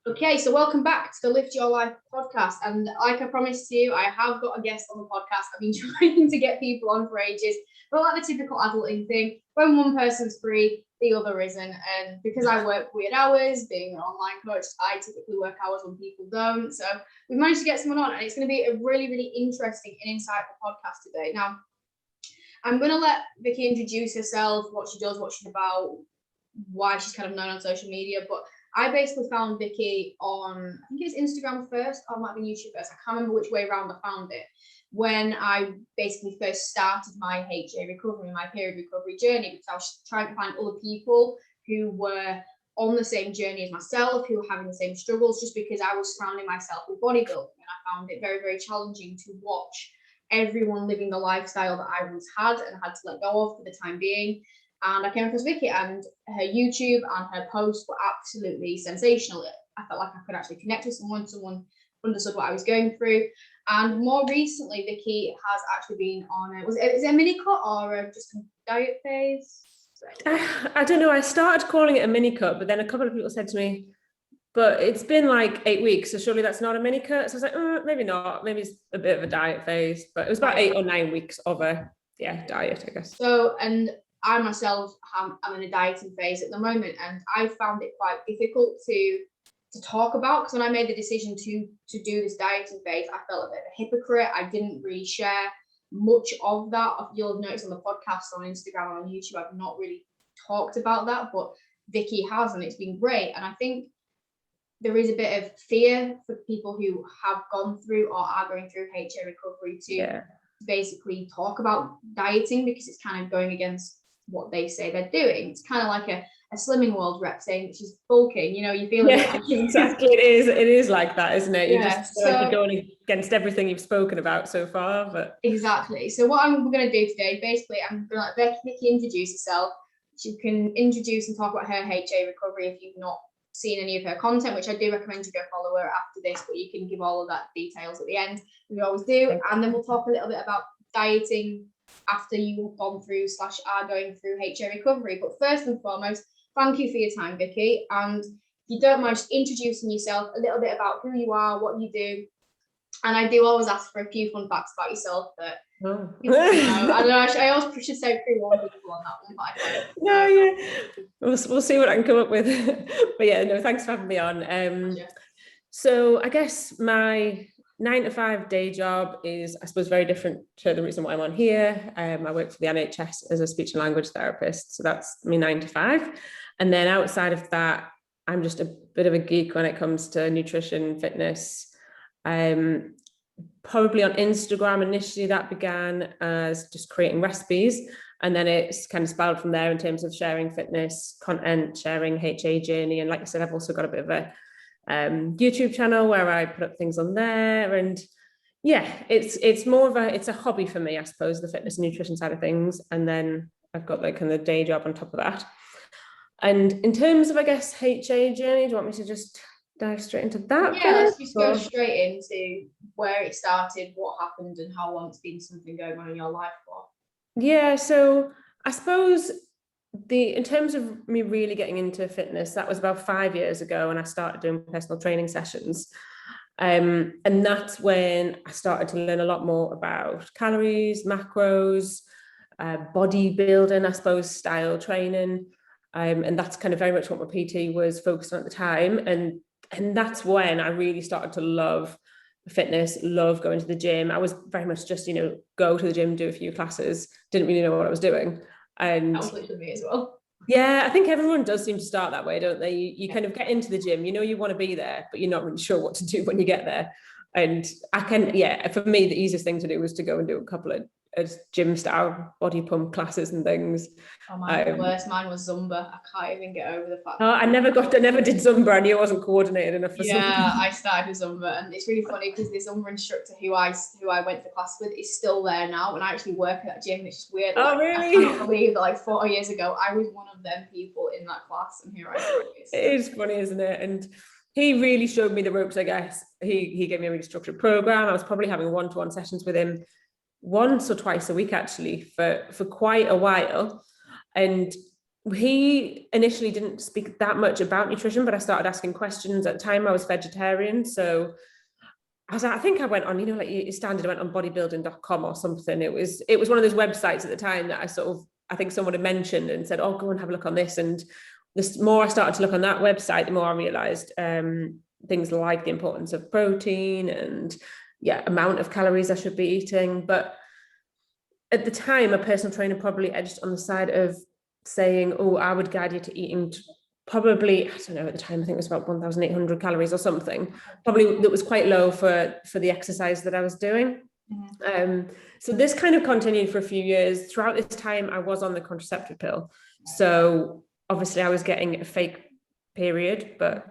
Okay, so welcome back to the Lift Your Life podcast. And like I promised you, I have got a guest on the podcast. I've been trying to get people on for ages, but like the typical adulting thing, when one person's free, the other isn't. And because I work weird hours, being an online coach, I typically work hours when people don't. So we've managed to get someone on, and it's going to be a really, really interesting and insightful podcast today. Now, I'm going to let Vicky introduce herself, what she does, what she's about, why she's kind of known on social media, but I basically found Vicky on, I think it was Instagram first, or it might be YouTube first. I can't remember which way around I found it. When I basically first started my HA recovery, my period recovery journey, because I was trying to find other people who were on the same journey as myself, who were having the same struggles, just because I was surrounding myself with bodybuilding. And I found it very, very challenging to watch everyone living the lifestyle that I once had and had to let go of for the time being. And I came across Vicky, and her YouTube and her posts were absolutely sensational. I felt like I could actually connect with someone understood what I was going through. And more recently, Vicky has actually been on is it a mini cut or just a diet phase? I don't know. I started calling it a mini cut, but then a couple of people said to me, but it's been like 8 weeks, so surely that's not a mini cut. So I was like, maybe not. Maybe it's a bit of a diet phase, but it was about 8 or 9 weeks of a diet, I guess. So, and I myself am in a dieting phase at the moment, and I found it quite difficult to talk about, because when I made the decision to do this dieting phase, I felt a bit of a hypocrite. I didn't really share much of that. You'll have noticed on the podcast, on Instagram, and on YouTube, I've not really talked about that, but Vicky has, and it's been great. And I think there is a bit of fear for people who have gone through or are going through HA recovery to basically talk about dieting, because it's kind of going against what they say they're doing. It's kind of like a Slimming World rep saying that she's bulking, you feel exactly. It is like that, isn't it? You just feel like you're going against everything you've spoken about so far. But exactly. So what we're going to do today, basically, I'm going to let Vicky introduce herself. She can introduce and talk about her HA recovery if you've not seen any of her content, which I do recommend you go follow her after this, but you can give all of that details at the end. We always do. And then we'll talk a little bit about dieting after you've gone through / are going through HA recovery. But first and foremost, thank you for your time, Vicky. And if you don't mind just introducing yourself, a little bit about who you are, what you do. And I do always ask for a few fun facts about yourself that people know. I don't know, I always should say pre-warn people on that one, but I don't. We'll see what I can come up with. But yeah, no, thanks for having me on. So I guess my 9-to-5 day job is, I suppose, very different to the reason why I'm on here. I work for the NHS as a speech and language therapist. So that's me 9 to 5. And then outside of that, I'm just a bit of a geek when it comes to nutrition, fitness. Probably on Instagram initially, that began as just creating recipes. And then it's kind of spiraled from there in terms of sharing fitness content, sharing HA journey. And like I said, I've also got a bit of a YouTube channel where I put up things on there, and it's more of it's a hobby for me, I suppose, the fitness and nutrition side of things. And then I've got like kind of the day job on top of that. And in terms of, I guess, HA journey, do you want me to just dive straight into that? Yeah, let's just go straight into where it started, what happened, and how long it's been something going on in your life for. Yeah, so I suppose in terms of me really getting into fitness, that was about 5 years ago, and I started doing personal training sessions. And that's when I started to learn a lot more about calories, macros, bodybuilding, I suppose, style training. And that's kind of very much what my PT was focused on at the time. And that's when I really started to love fitness, love going to the gym. I was very much just, go to the gym, do a few classes, didn't really know what I was doing. And that was literally me as well. Yeah, I think everyone does seem to start that way, don't they? You kind of get into the gym, you want to be there, but you're not really sure what to do when you get there. And for me, the easiest thing to do was to go and do a couple of gym style body pump classes and things. Oh, mine worse. Mine was Zumba. I can't even get over the fact. I never did Zumba. I knew I wasn't coordinated enough for Zumba. I started with Zumba, and it's really funny because the Zumba instructor who I went to class with is still there now, and I actually work at that gym. It's just weird. Oh, really? I can't believe that 4 years ago I was one of them people in that class, and here I am. It is funny, isn't it? And he really showed me the ropes, I guess. He gave me a really structured program. I was probably having one-to-one sessions with him once or twice a week, actually, for quite a while. And he initially didn't speak that much about nutrition, but I started asking questions. At the time I was vegetarian, so I think I went on, like standard, I went on bodybuilding.com or something. It was one of those websites at the time that I think someone had mentioned and said, oh, go and have a look on this. And the more I started to look on that website, the more I realized things like the importance of protein and amount of calories I should be eating. But at the time, a personal trainer probably edged on the side of saying, oh, I would guide you to eating probably, I don't know, at the time, I think it was about 1,800 calories or something. Probably that was quite low for the exercise that I was doing. So this kind of continued for a few years. Throughout this time, I was on the contraceptive pill. So obviously I was getting a fake period, but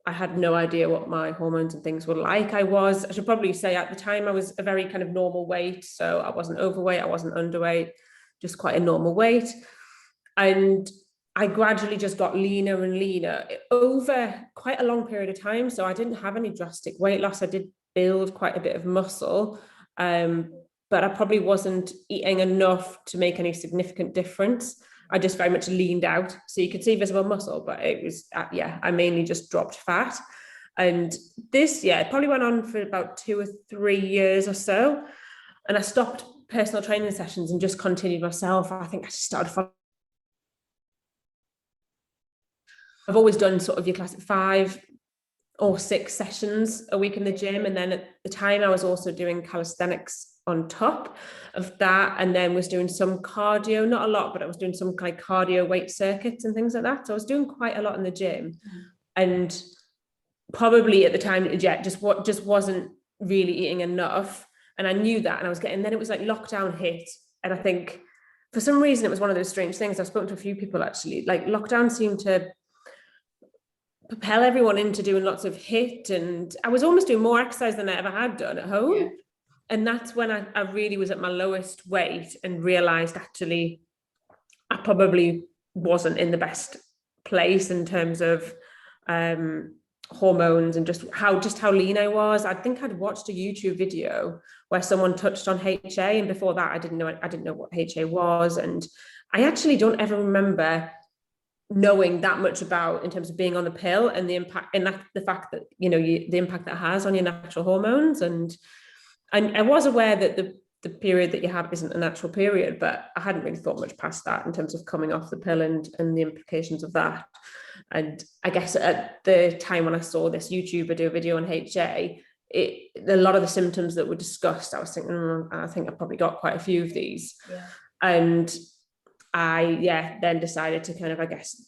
I had no idea what my hormones and things were like. I should probably say at the time, I was a very kind of normal weight. So I wasn't overweight, I wasn't underweight, just quite a normal weight. And I gradually just got leaner and leaner over quite a long period of time. So I didn't have any drastic weight loss. I did build quite a bit of muscle, but I probably wasn't eating enough to make any significant difference. I just very much leaned out. So you could see visible muscle, but it was, I mainly just dropped fat. And this, it probably went on for about 2 or 3 years or so. And I stopped personal training sessions and just continued myself. I think I started I've always done sort of your classic 5 or 6 sessions a week in the gym. And then at the time I was also doing calisthenics on top of that, and then was doing some cardio, not a lot, but I was doing some kind of cardio weight circuits and things like that. So I was doing quite a lot in the gym, and probably at the time, just wasn't really eating enough. And I knew that, and I was getting, then it was like lockdown hit. And I think for some reason, it was one of those strange things. I've spoken to a few people actually, like lockdown seemed to propel everyone into doing lots of HIIT, and I was almost doing more exercise than I ever had done at home. Yeah. And that's when I really was at my lowest weight and realized actually I probably wasn't in the best place in terms of hormones and just how lean I was. I think I'd watched a YouTube video where someone touched on HA, and before that I didn't know what HA was, and I actually don't ever remember knowing that much about in terms of being on the pill and the impact, and the fact that the impact that has on your natural hormones. And I was aware that the period that you have isn't a natural period, but I hadn't really thought much past that in terms of coming off the pill and the implications of that. And I guess at the time when I saw this YouTuber do a video on HA, a lot of the symptoms that were discussed, I was thinking, I think I probably got quite a few of these. Yeah. And I then decided to kind of, I guess,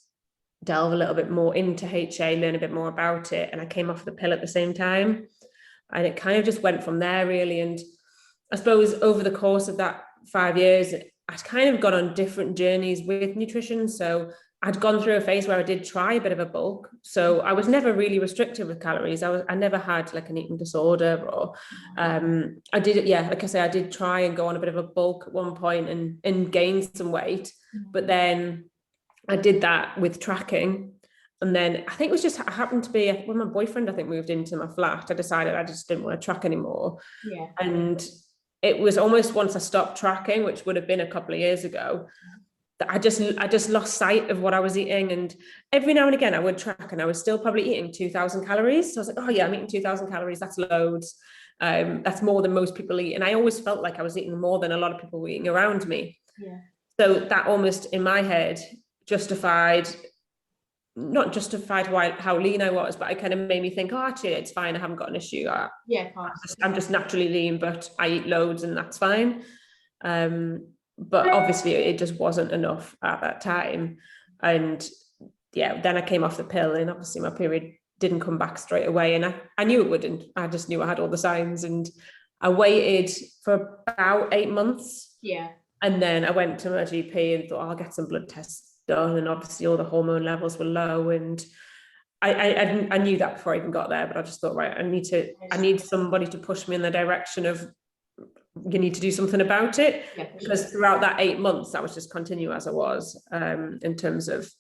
delve a little bit more into HA, learn a bit more about it. And I came off the pill at the same time. And it kind of just went from there, really. And I suppose over the course of that 5 years, I'd kind of gone on different journeys with nutrition. So I'd gone through a phase where I did try a bit of a bulk. So I was never really restricted with calories. I never had like an eating disorder, or I did, like I say, I did try and go on a bit of a bulk at one point and gain some weight. But then I did that with tracking. And then I think it was just, I happened to be, when my boyfriend, I think, moved into my flat, I decided I just didn't want to track anymore. Yeah. And it was almost once I stopped tracking, which would have been a couple of years ago, that I just lost sight of what I was eating. And every now and again I would track, and I was still probably eating 2,000 calories. So I was like, oh yeah, I'm eating 2,000 calories. That's loads. That's more than most people eat. And I always felt like I was eating more than a lot of people were eating around me. Yeah. So that almost in my head not justified how lean I was, but it kind of made me think, oh, actually, it's fine. I haven't got an issue. I'm just naturally lean, but I eat loads and that's fine. But obviously it just wasn't enough at that time. And then I came off the pill, and obviously my period didn't come back straight away. And I knew it wouldn't. I just knew I had all the signs, and I waited for about 8 months. Yeah. And then I went to my GP and thought, I'll get some blood tests done, and obviously all the hormone levels were low, and I knew that before I even got there, but I just thought, right, I need somebody to push me in the direction of, you need to do something about it. Yeah, because throughout that 8 months I was just continue as I was, in terms of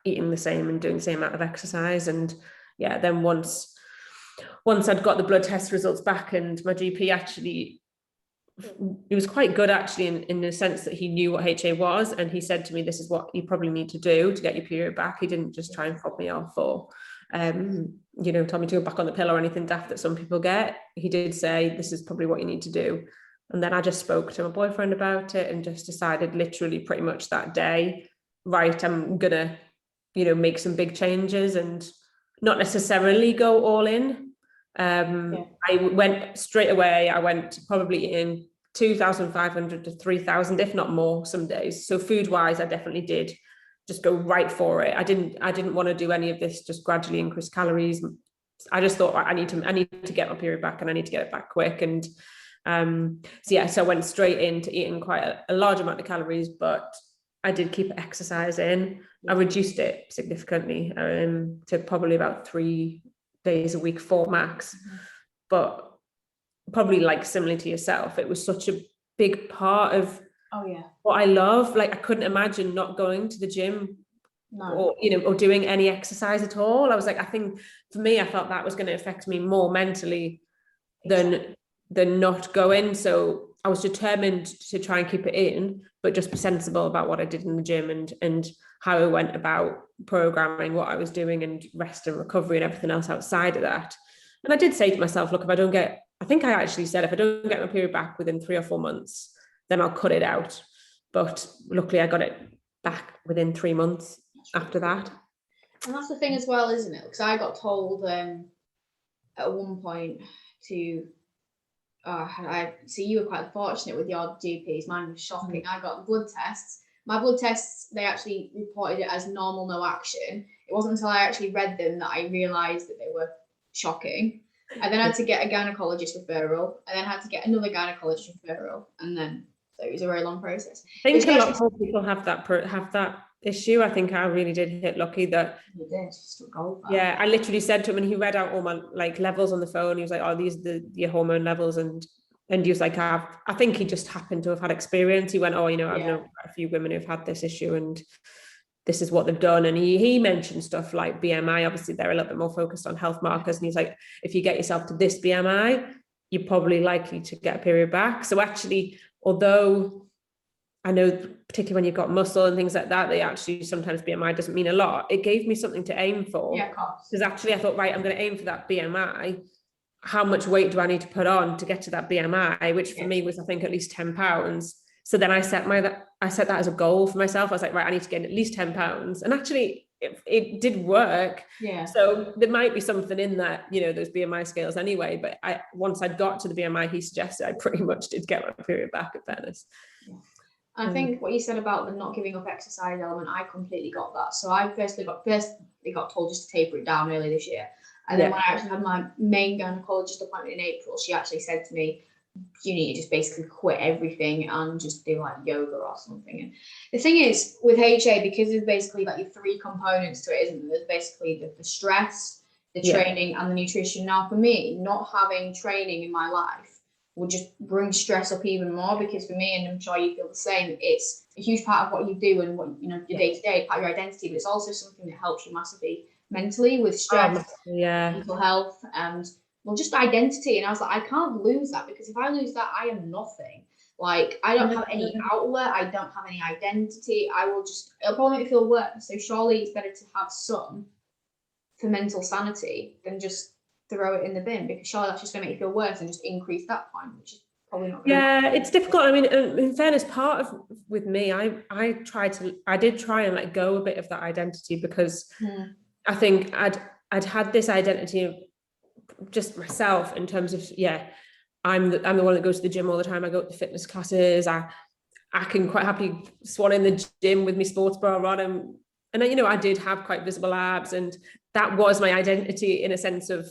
eating the same and doing the same amount of exercise. And then once I'd got the blood test results back, and my GP actually he was quite good actually in the sense that he knew what HA was, and he said to me, this is what you probably need to do to get your period back. He didn't just try and fob me off or tell me to go back on the pill or anything daft that some people get. He did say, this is probably what you need to do. And then I just spoke to my boyfriend about it and just decided literally pretty much that day, right, I'm gonna make some big changes and not necessarily go all in. I went straight away. I went probably in 2,500 to 3,000, if not more, some days. So food wise, I definitely did just go right for it. I didn't want to do any of this, just gradually increase calories. I just thought I need to get my period back, and I need to get it back quick. And so I went straight into eating quite a large amount of calories, but I did keep exercising. I reduced it significantly to probably about 3 days a week, 4 max. But probably like similar to yourself, it was such a big part of what I love. Like I couldn't imagine not going to the gym or doing any exercise at all. I was like, I think for me, I felt that was going to affect me more mentally than not going. So I was determined to try and keep it in, but just be sensible about what I did in the gym and how I went about programming what I was doing and rest and recovery and everything else outside of that. And I did say to myself, look, I think I actually said, if I don't get my period back within 3 or 4 months, then I'll cut it out. But luckily I got it back within 3 months after that. And that's the thing as well, isn't it? Because I got told at one point to, you were quite fortunate with your GPs. Mine was shocking. I got blood tests. My blood tests, they actually reported it as normal, no action. It wasn't until I actually read them that I realised that they were shocking. I then had to get a gynecologist referral. I then had to get another gynecologist referral, and then so it was a very long process. I think a lot of people have that issue. I think I really did hit lucky that you did. Yeah, I literally said to him, and he read out all my levels on the phone. He was like, "Oh, these are your hormone levels," and he was like, I think he just happened to have had experience. He went, "Oh, I've known a few women who've had this issue, and this is what they've done." And he mentioned stuff like BMI. Obviously, they're a little bit more focused on health markers. And he's like, if you get yourself to this BMI, you're probably likely to get a period back. So actually, although I know, particularly when you've got muscle and things like that, they actually sometimes BMI doesn't mean a lot. It gave me something to aim for. Yeah, of course. Because actually I thought, right, I'm going to aim for that BMI. How much weight do I need to put on to get to that BMI, which for me was, I think, at least 10 pounds. So then I set that as a goal for myself. I was like, right, I need to gain at least 10 pounds. And actually it did work. Yeah. So there might be something in that, those BMI scales anyway. But once I'd got to the BMI he suggested, I pretty much did get my period back, in fairness. Yeah. I think what you said about the not giving up exercise element, I completely got that. So I firstly got told just to taper it down early this year. And then when I actually had my main gynecologist appointment in April, she actually said to me, you need to just basically quit everything and just do like yoga or something. And the thing is with HA, because there's basically like your 3 components to it, isn't there? There's basically the stress, the training and the nutrition. Now for me, not having training in my life would just bring stress up even more, because for me, and I'm sure you feel the same, it's a huge part of what you do and what your day-to-day, part of your identity, but it's also something that helps you massively mentally with stress, mental health, and just identity. And I was like, I can't lose that, because if I lose that, I am nothing. Like, I don't have any outlet, I don't have any identity. It'll probably make me feel worse. So surely it's better to have some for mental sanity than just throw it in the bin, because surely that's just going to make you feel worse and just increase that point, which is probably not good. It's difficult. I mean, in fairness, with me, I did try and let go a bit of that identity, because I think I'd had this identity of just myself in terms of, I'm the one that goes to the gym all the time. I go to fitness classes. I can quite happily swan in the gym with my sports bra on, and I did have quite visible abs, and that was my identity in a sense of,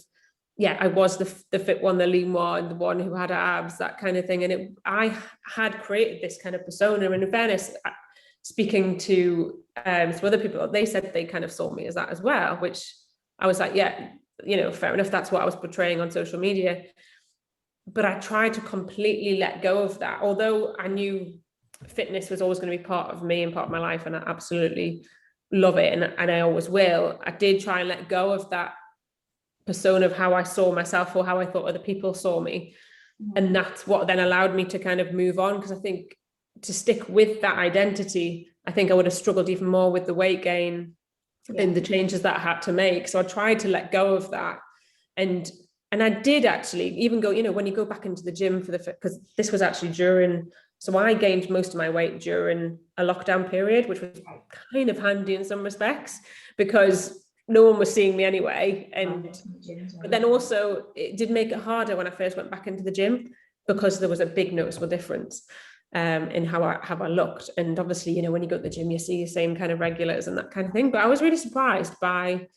I was the fit one, the lean one, the one who had abs, that kind of thing. And I had created this kind of persona. And in fairness, speaking to some other people, they said they kind of saw me as that as well, which I was like, fair enough. That's what I was portraying on social media. But I tried to completely let go of that. Although I knew fitness was always going to be part of me and part of my life, and I absolutely love it, and I always will, I did try and let go of that persona of how I saw myself or how I thought other people saw me. And that's what then allowed me to kind of move on, because I think to stick with that identity, I think I would have struggled even more with the weight gain and the changes that I had to make. So I tried to let go of that. And I did actually even go, you know, when you go back into the gym because this was actually so I gained most of my weight during a lockdown period, which was kind of handy in some respects because no one was seeing me anyway. But then also it did make it harder when I first went back into the gym, because there was a big noticeable difference in how I looked. And obviously, you know, when you go to the gym, you see the same kind of regulars and that kind of thing. But I was really surprised by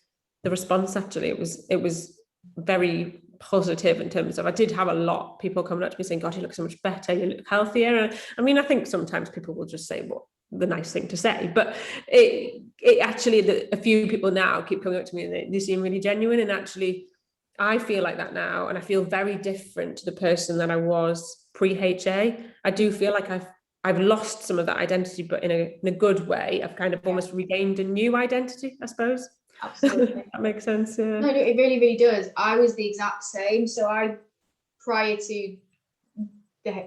the response. Actually, it was very positive in terms of, I did have a lot of people coming up to me saying, God, you look so much better, you look healthier. And I mean, I think sometimes people will just say what the nice thing to say, but it actually, a few people now keep coming up to me and they seem really genuine. And actually I feel like that now, and I feel very different to the person that I was pre-HA. I do feel like I've lost some of that identity, but in a good way. I've kind of almost regained a new identity, I suppose. Absolutely. That makes sense. Yeah. No, it really, really does. I was the exact same. So prior to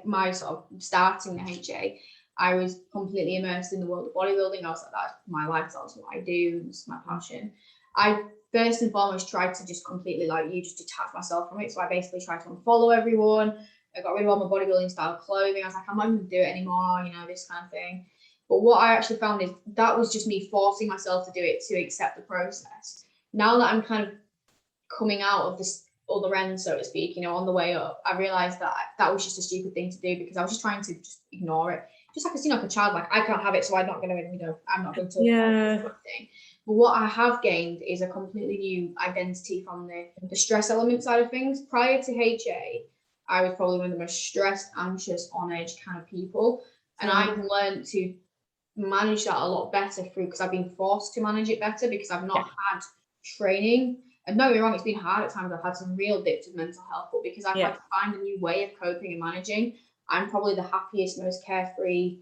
my sort of starting the HA, I was completely immersed in the world of bodybuilding. I was like, that's my lifestyle, that's what I do, it's my passion. I first and foremost tried to just completely, like you, just detach myself from it. So I basically tried to unfollow everyone. I got rid of all my bodybuilding style clothing. I was like, I'm not even gonna do it anymore, you know, this kind of thing. But what I actually found is that was just me forcing myself to do it, to accept the process. Now that I'm kind of coming out of this other end, so to speak, you know, on the way up, I realized that was just a stupid thing to do, because I was just trying to just ignore it. Just like, you know, like a child, like I can't have it, so I'm not going to, you know, I'm not going to. Yeah. But what I have gained is a completely new identity from the stress element side of things. Prior to HA, I was probably one of the most stressed, anxious, on edge kind of people. And I've learned to manage that a lot better because I've been forced to manage it better, because I've not had training. And don't get me wrong, it's been hard at times. I've had some real dips of mental health, but because I've had to find a new way of coping and managing, I'm probably the happiest, most carefree,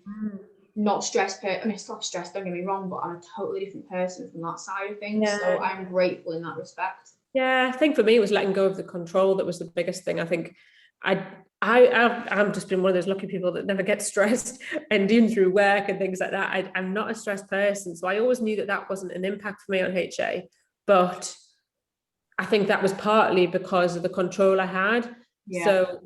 not stressed I mean, still stressed, don't get me wrong, but I'm a totally different person from that side of things. Yeah. So I'm grateful in that respect. Yeah, I think for me it was letting go of the control that was the biggest thing. I think I've just been one of those lucky people that never get stressed, and even through work and things like that, I'm not a stressed person. So I always knew that wasn't an impact for me on HA, but I think that was partly because of the control I had. Yeah. So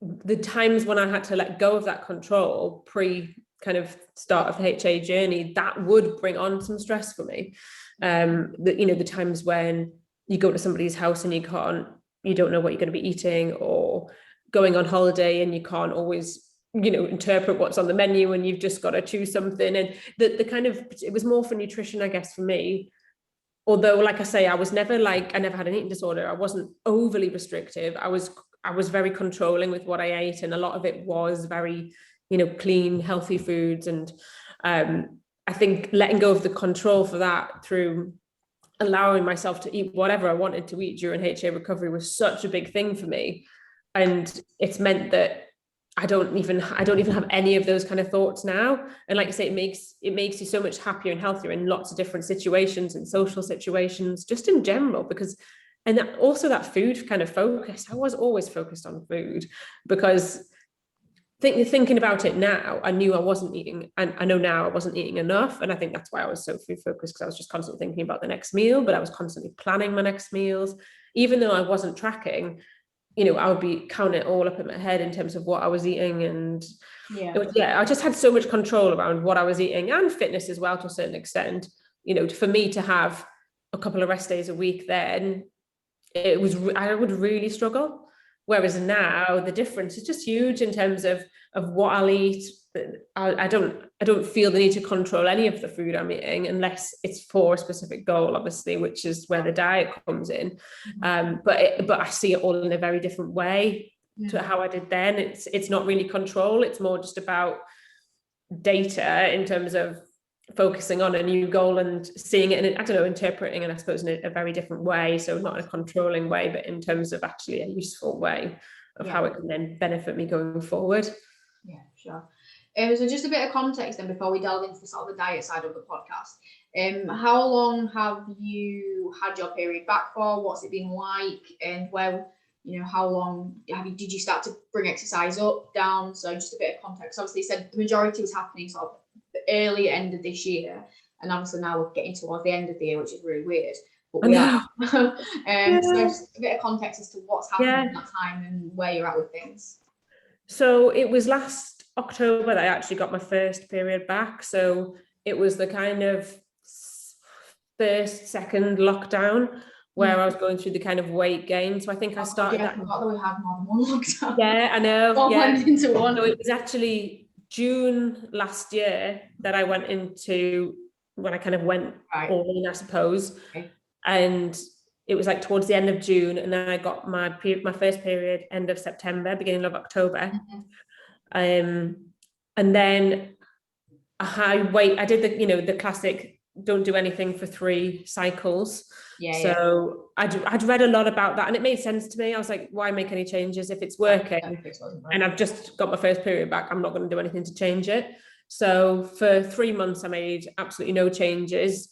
the times when I had to let go of that control pre kind of start of the HA journey, that would bring on some stress for me. The times when you go to somebody's house and you don't know what you're going to be eating, or going on holiday and you can't always, interpret what's on the menu and you've just got to choose something. And it was more for nutrition, I guess, for me. Although, like I say, I never had an eating disorder. I wasn't overly restrictive. I was very controlling with what I ate. And a lot of it was very, clean, healthy foods. And I think letting go of the control for that through allowing myself to eat whatever I wanted to eat during HA recovery was such a big thing for me. And it's meant that I don't even have any of those kind of thoughts now. And like you say, it makes you so much happier and healthier in lots of different situations and social situations, just in general, and also that food kind of focus. I was always focused on food, because thinking about it now, I knew I wasn't eating, and I know now I wasn't eating enough. And I think that's why I was so food focused, because I was just constantly thinking about the next meal, but I was constantly planning my next meals. Even though I wasn't tracking, I would be counting it all up in my head in terms of what I was eating. And I just had so much control around what I was eating, and fitness as well, to a certain extent. For me to have a couple of rest days a week, then I would really struggle. Whereas now the difference is just huge in terms of what I'll eat. I don't feel the need to control any of the food I'm eating, unless it's for a specific goal, obviously, which is where the diet comes in. But I see it all in a very different way to how I did then. It's not really control. It's more just about data in terms of focusing on a new goal and seeing it, and interpreting it, I suppose, in a very different way. So not in a controlling way, but in terms of actually a useful way of how it can then benefit me going forward. Yeah, sure. So just a bit of context then before we delve into the sort of the diet side of the podcast. How long have you had your period back for? What's it been like? And where you know, how long did you start to bring exercise up, down? So just a bit of context. Obviously, you said the majority was happening sort of the early end of this year, and obviously now we're getting towards the end of the year, which is really weird. But we are. So just a bit of context as to what's happening in that time and where you're at with things. So it was last October that I actually got my first period back. So it was the kind of second lockdown where I was going through the kind of weight gain. So I think I started that. I forgot that we had more than one lockdown. Yeah, I know. All went into one. So it was actually June last year that I went into, when I kind of went all in, I suppose. Okay. And it was like towards the end of June, and then I got my first period end of September, beginning of October. And then I did the classic don't do anything for 3 cycles. So I'd read a lot about that, and it made sense to me. I was like, why make any changes if it's working? And I've just got my first period back. I'm not going to do anything to change it. So for 3 months, I made absolutely no changes.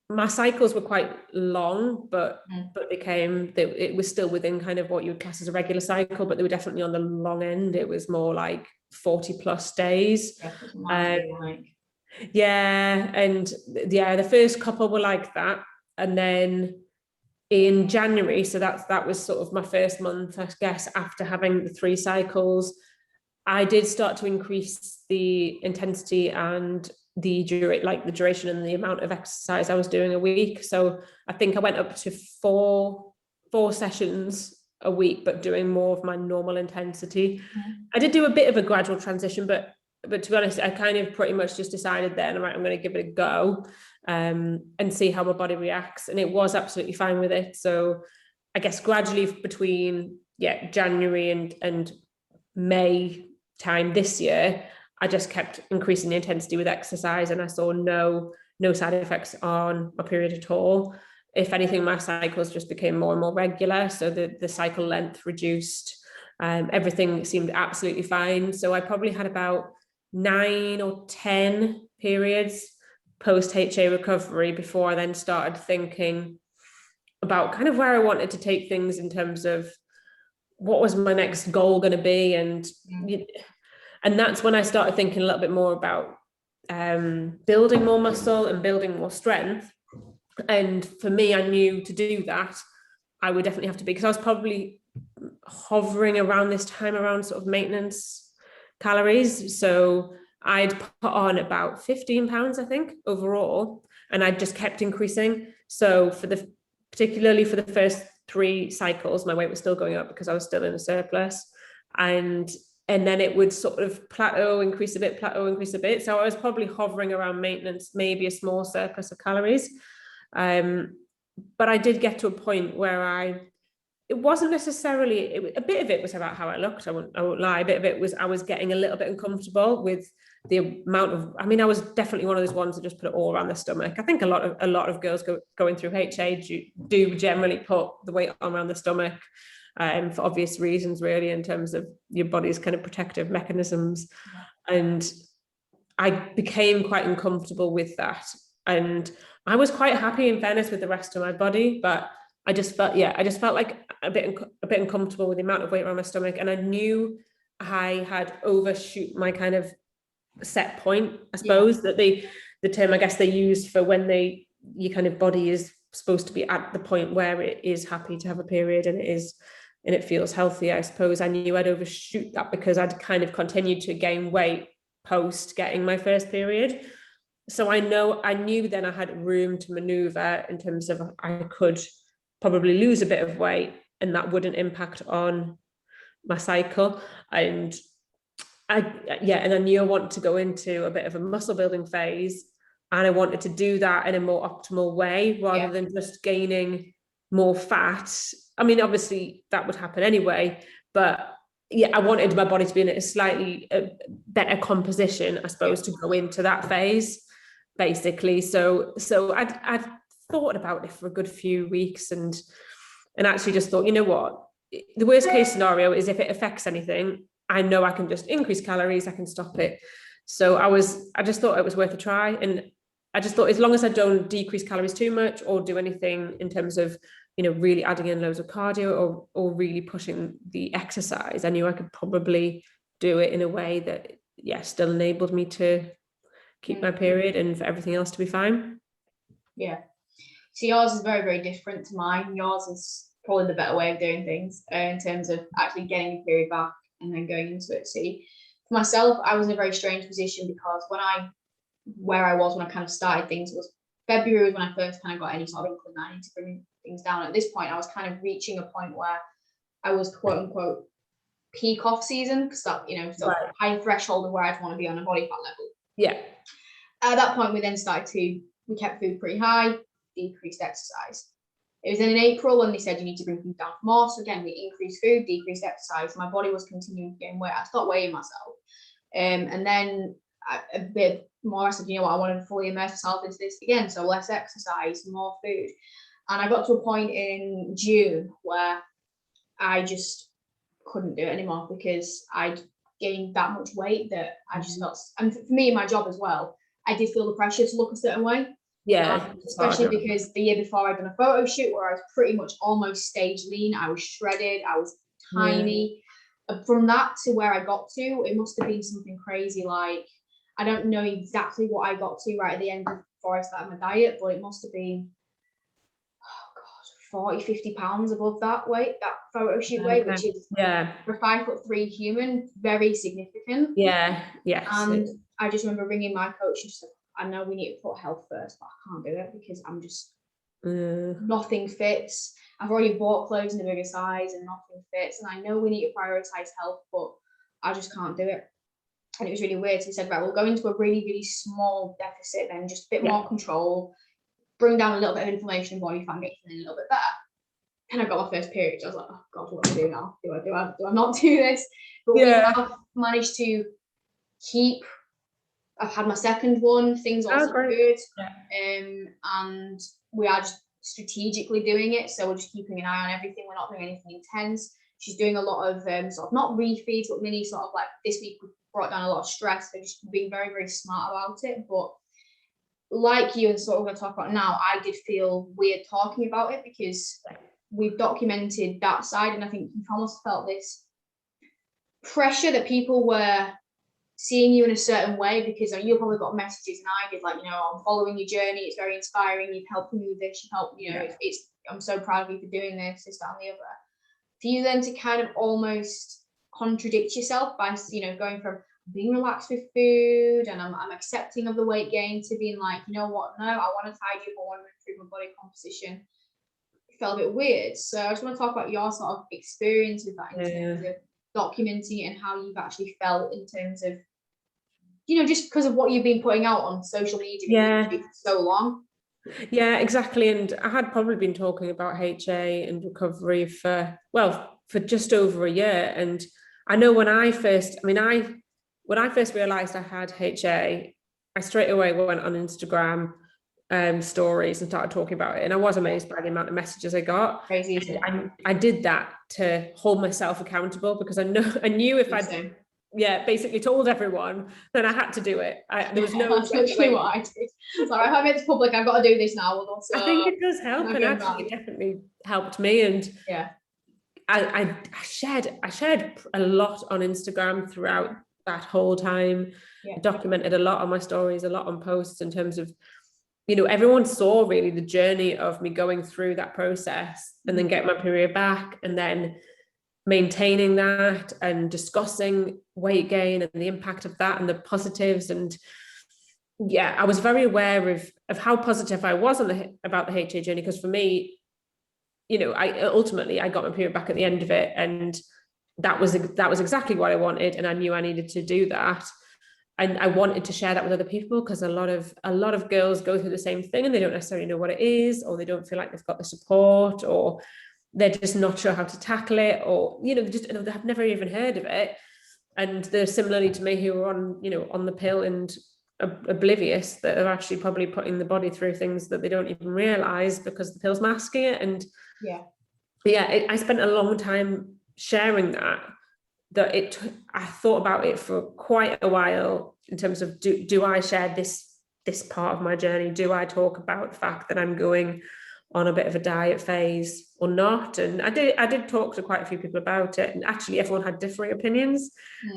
My cycles were quite long, but it was still within kind of what you would class as a regular cycle, but they were definitely on the long end. It was more like 40 plus days. The first couple were like that. And then in January, so that was sort of my first month, I guess, after having the 3 cycles, I did start to increase the intensity and the duration and the amount of exercise I was doing a week. So I think I went up to 4 sessions a week, but doing more of my normal intensity. I did do a bit of a gradual transition, but to be honest, I kind of pretty much just decided then, all right, I'm going to give it a go and see how my body reacts. And it was absolutely fine with it. So I guess gradually between January and May time this year, I just kept increasing the intensity with exercise, and I saw no side effects on my period at all. If anything, my cycles just became more and more regular. So the cycle length reduced. Everything seemed absolutely fine. So I probably had about 9 or 10 periods post HA recovery before I then started thinking about kind of where I wanted to take things in terms of what was my next goal going to be. And that's when I started thinking a little bit more about building more muscle and building more strength. And for me, I knew to do that, I would definitely have to be, because I was probably hovering around this time around sort of maintenance calories. So I'd put on about 15 pounds, I think, overall, and I just kept increasing. So particularly for the first 3 cycles, my weight was still going up because I was still in a surplus. And then it would sort of plateau, increase a bit. So I was probably hovering around maintenance, maybe a small surplus of calories. But I did get to a point where it wasn't necessarily, a bit of it was about how I looked, I won't lie. A bit of it was I was getting a little bit uncomfortable with the amount of, I mean, I was definitely one of those ones that just put it all around the stomach. I think a lot of girls going through HA do generally put the weight on around the stomach. For obvious reasons, really, in terms of your body's kind of protective mechanisms. And I became quite uncomfortable with that. And I was quite happy, in fairness, with the rest of my body, but I just felt like a bit uncomfortable with the amount of weight around my stomach. And I knew I had overshoot my kind of set point, I suppose, that the term I guess they used for when your kind of body is supposed to be at the point where it is happy to have a period and it feels healthy. I suppose I knew I'd overshoot that because I'd kind of continued to gain weight post getting my first period. So I knew then I had room to maneuver in terms of I could probably lose a bit of weight and that wouldn't impact on my cycle. And I knew I wanted to go into a bit of a muscle building phase, and I wanted to do that in a more optimal way rather than just gaining more fat. I mean, obviously that would happen anyway, but I wanted my body to be in a slightly better composition, I suppose, to go into that phase, basically. So I'd thought about it for a good few weeks and actually just thought, you know what, the worst case scenario is if it affects anything, I know I can just increase calories, I can stop it. So I just thought it was worth a try. And I just thought, as long as I don't decrease calories too much or do anything in terms of, you know, really adding in loads of cardio or really pushing the exercise, I knew I could probably do it in a way that, yeah, still enabled me to keep my period and for everything else to be fine. Yeah. So yours is very, very different to mine. Yours is probably the better way of doing things in terms of actually getting your period back and then going into it. See, for myself, I was in a very strange position because where I was when I kind of started things was February was when I first kind of got any sort of inkling I need to bring things down. At this point, I was kind of reaching a point where I was quote unquote peak off season, because that, you know, sort of high threshold of where I'd want to be on a body fat level. Yeah. At that point, we then we kept food pretty high, decreased exercise. It was then in April when they said you need to bring food down more. So again, we increased food, decreased exercise. My body was continuing to gain weight. I stopped weighing myself. And then a bit more, I said, you know what, I wanted to fully immerse myself into this again. So less exercise, more food. And I got to a point in June where I just couldn't do it anymore because I'd gained that much weight that I just felt, and for me in my job as well, I did feel the pressure to look a certain way. Yeah. Especially because the year before I'd done a photo shoot where I was pretty much almost stage lean. I was shredded. I was tiny. From that to where I got to, it must have been something crazy. Like, I don't know exactly what I got to right at the end before I started my diet, but it must have been, 40, 50 pounds above that weight, that photo shoot weight, which is for 5'3" human, very significant. Yeah. Yes. And I just remember ringing my coach and just like, I know we need to put health first, but I can't do it because I'm just nothing fits. I've already bought clothes in a bigger size and nothing fits, and I know we need to prioritize health, but I just can't do it. And it was really weird. So he said, right, we'll go into a really, really small deficit, then just a bit more control, bring down a little bit of inflammation and body fat, get feeling a little bit better. And I got my first period. I was like, oh God, what do I do now? Do I not do this? But we have managed to keep. I've had my second one. Things also good. And we are just strategically doing it. So we're just keeping an eye on everything. We're not doing anything intense. She's doing a lot of sort of not refeeds, but mini sort of like this week we brought down a lot of stress. So just being very, very smart about it. But like you and sort of going to talk about now, I did feel weird talking about it because we've documented that side, and I think you've almost felt this pressure that people were seeing you in a certain way because you probably got messages and I did, like, you know, I'm following your journey, it's very inspiring, you've helped me with this, you've helped, you know, it's I'm so proud of you for doing this, that, and the other. For you then to kind of almost contradict yourself by, you know, going from being relaxed with food and I'm accepting of the weight gain to being like, you know what, no, I want to tidy up, I want to improve my body composition. It felt a bit weird. So I just want to talk about your sort of experience with that in terms of documenting it and how you've actually felt in terms of, you know, just because of what you've been putting out on social media for so long. Yeah, exactly. And I had probably been talking about HA and recovery for just over a year. And I know when I first realized I had HA, I straight away went on Instagram stories and started talking about it. And I was amazed by the amount of messages I got. Crazy, isn't it? I did that to hold myself accountable because I knew if I basically told everyone, then I had to do it. There was no. That's literally what I did. Sorry, if I made it public, I've got to do this now. I think it does help, and actually, it definitely helped me. And I shared a lot on Instagram throughout that whole time. I documented a lot on my stories, a lot on posts in terms of, you know, everyone saw really the journey of me going through that process and then get my period back and then maintaining that and discussing weight gain and the impact of that and the positives. And I was very aware of how positive I was about the HA journey, because for me, you know, I got my period back at the end of it, and that was exactly what I wanted, and I knew I needed to do that. And I wanted to share that with other people because a lot of girls go through the same thing and they don't necessarily know what it is, or they don't feel like they've got the support, or they're just not sure how to tackle it, or, you know, they have never even heard of it. And they're similarly to me who are on the pill and oblivious that are actually probably putting the body through things that they don't even realize because the pill's masking it. And I spent a long time sharing that I thought about it for quite a while in terms of do I share this this part of my journey? Do I talk about the fact that I'm going on a bit of a diet phase or not? And I did talk to quite a few people about it, and actually everyone had differing opinions,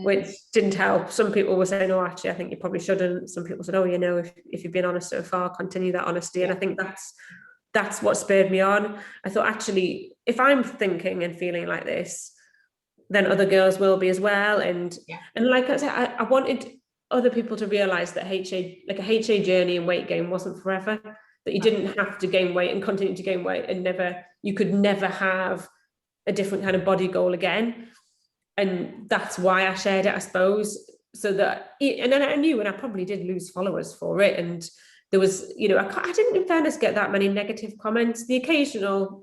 which didn't help. Some people were saying, oh, actually I think you probably shouldn't. Some people said, oh, you know, if you've been honest so far, continue that honesty. And I think that's what spurred me on. I thought, actually, if I'm thinking and feeling like this, then other girls will be as well. And like I said, I wanted other people to realize that a HA journey and weight gain wasn't forever, that you didn't have to gain weight and continue to gain weight, and you could never have a different kind of body goal again. And that's why I shared it, I suppose, so that, and then I knew, and I probably did lose followers for it. And there was, you know, I didn't in fairness get that many negative comments, the occasional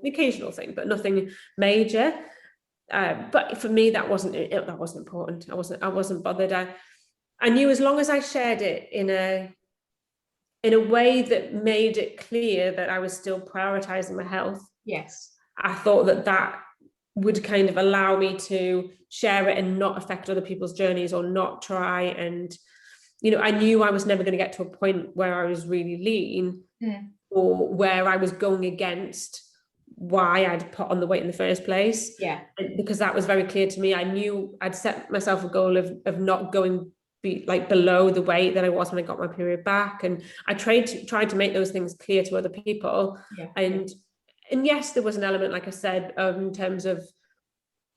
thing, but nothing major. But for me, that wasn't important. I wasn't bothered. I knew as long as I shared it in a way that made it clear that I was still prioritizing my health. Yes. I thought that would kind of allow me to share it and not affect other people's journeys, or not try. And, you know, I knew I was never going to get to a point where I was really lean, or where I was going against why I'd put on the weight in the first place. Yeah. Because that was very clear to me. I knew I'd set myself a goal of not going below the weight that I was when I got my period back. And I tried to make those things clear to other people. And yes, there was an element, like I said, in terms of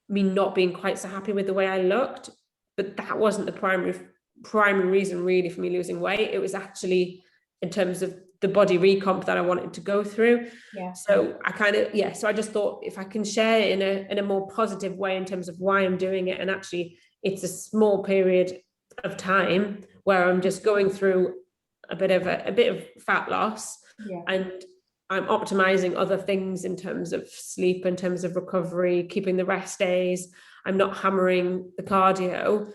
me not being quite so happy with the way I looked, but that wasn't the primary reason really for me losing weight. It was actually in terms of the body recomp that I wanted to go through. So so I just thought, if I can share it in a more positive way in terms of why I'm doing it, and actually it's a small period of time where I'm just going through a bit of fat loss, and I'm optimizing other things in terms of sleep, in terms of recovery, keeping the rest days. I'm not hammering the cardio,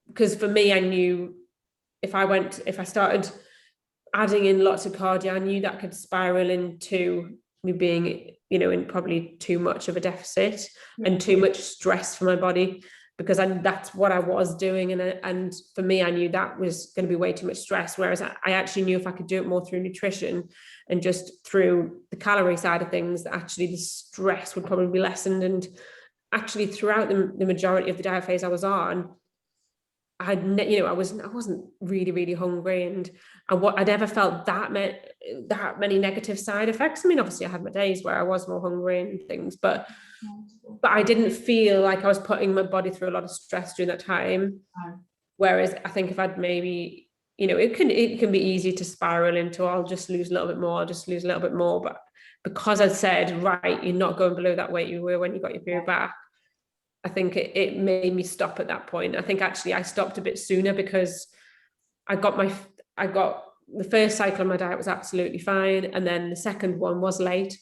because for me, I knew if I started adding in lots of cardio, I knew that could spiral into me being, you know, in probably too much of a deficit and too much stress for my body, because that's what I was doing. And for me, I knew that was going to be way too much stress. Whereas I actually knew if I could do it more through nutrition and just through the calorie side of things, that actually the stress would probably be lessened. And actually throughout the majority of the diet phase I was on, I wasn't really, really hungry, and I never felt that many negative side effects. I mean, obviously I had my days where I was more hungry and things, but I didn't feel like I was putting my body through a lot of stress during that time. Whereas I think if I'd maybe, you know, it can be easy to spiral into, I'll just lose a little bit more. But because I said, right, you're not going below that weight you were when you got your period back, I think it made me stop at that point. I think actually I stopped a bit sooner, because I got the first cycle of my diet was absolutely fine, and then the second one was late.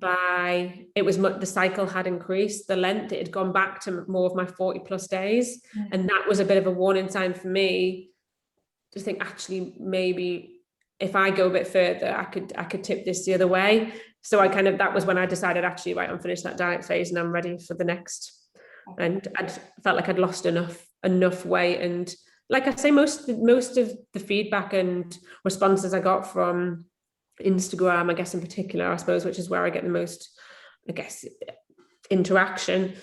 The cycle had increased, the length, it had gone back to more of my 40 plus days, and that was a bit of a warning sign for me to think, actually maybe if I go a bit further, I could tip this the other way. So that was when I decided, actually, right, I'm finished that diet phase and I'm ready for the next. And I felt like I'd lost enough weight. And like I say, most of the feedback and responses I got from Instagram, I guess in particular, I suppose, which is where I get the most, I guess, interaction,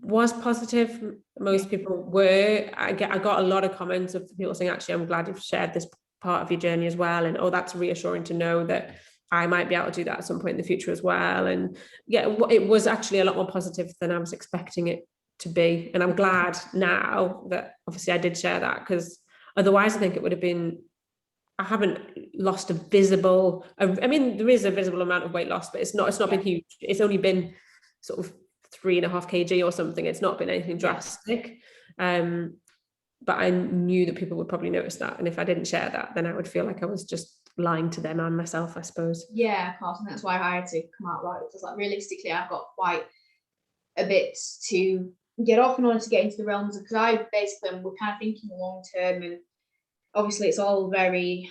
was positive. Most people were. I got a lot of comments of people saying, actually, I'm glad you've shared this part of your journey as well. And, oh, that's reassuring to know that I might be able to do that at some point in the future as well. And it was actually a lot more positive than I was expecting it to be. And I'm glad now that obviously I did share that, because otherwise I think it would have been, I haven't lost a visible, I mean, there is a visible amount of weight loss, but it's not been huge. It's only been sort of 3.5 kg or something. It's not been anything drastic. But I knew that people would probably notice that. And if I didn't share that, then I would feel like I was just lying to them and myself, I suppose. Yeah, of course. And that's why I had to come out right. Because like realistically, I've got quite a bit to get off in order to get into the realms of, because I basically, we're kind of thinking long term, and obviously it's all very